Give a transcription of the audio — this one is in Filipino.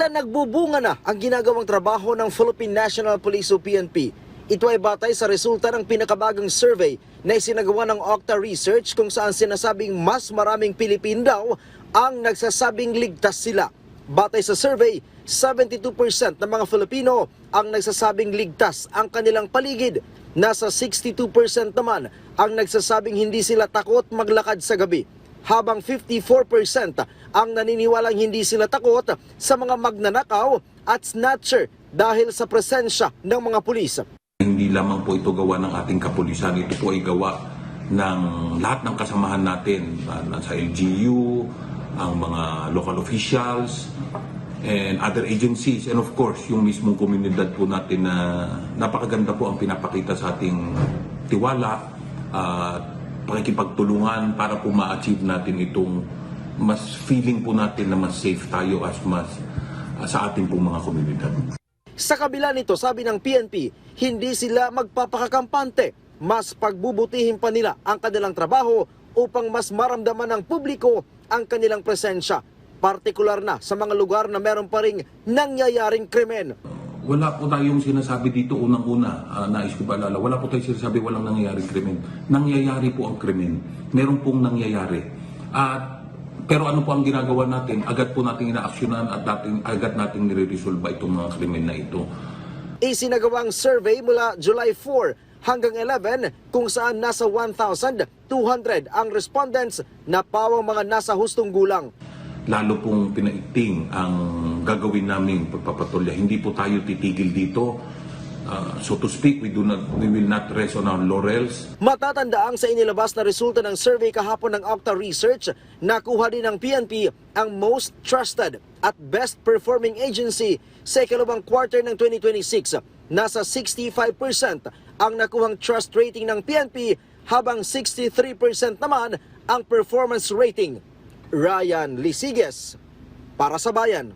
Tila nagbubunga na ang ginagawang trabaho ng Philippine National Police o PNP. Ito ay batay sa resulta ng pinakabagong survey na isinagawa ng Okta Research kung saan sinasabing mas maraming Pilipino daw ang nagsasabing ligtas sila. Batay sa survey, 72% ng mga Filipino ang nagsasabing ligtas ang kanilang paligid. Nasa 62% naman ang nagsasabing hindi sila takot maglakad sa gabi. Habang 54% ang naniniwalang hindi sila takot sa mga magnanakaw at snatcher dahil sa presensya ng mga pulis. Hindi lamang po ito gawa ng ating kapulisan, ito po ay gawa ng lahat ng kasamahan natin, sa LGU, ang mga local officials, and other agencies, and of course, yung mismong komunidad po natin na napakaganda po ang pinapakita sa ating tiwala at pakikipagtulungan para po ma-achieve natin itong mas feeling po natin na mas safe tayo sa ating pong mga komunidad. Sa kabila nito, sabi ng PNP, hindi sila magpapakakampante. Mas pagbubutihin pa nila ang kanilang trabaho upang mas maramdaman ng publiko ang kanilang presensya. Partikular na sa mga lugar na meron pa ring nangyayaring krimen. Wala po tayong sinasabi dito unang-una, nais ko paalala, wala po tayong sinasabi walang nangyayaring krimen. Nangyayari po ang krimen. Meron pong nangyayari. Pero ano po ang ginagawa natin? Agad po natin inaaksyonan at agad natin nire-resolve itong mga krimen na ito. Isinagawang survey mula July 4 hanggang 11 kung saan nasa 1,200 ang respondents na pawang mga nasa hustong gulang. Lalo pong pinaigting ang gagawin naming pagpapatulya. Hindi po tayo titigil dito. So to speak, we will not rest on our laurels. Matatandaang sa inilabas na resulta ng survey kahapon ng Okta Research, nakuha din ng PNP ang most trusted at best performing agency sa ikalawang quarter ng 2026. Nasa 65% ang nakuhang trust rating ng PNP habang 63% naman ang performance rating. Ryan Lisiges, para sa Bayan.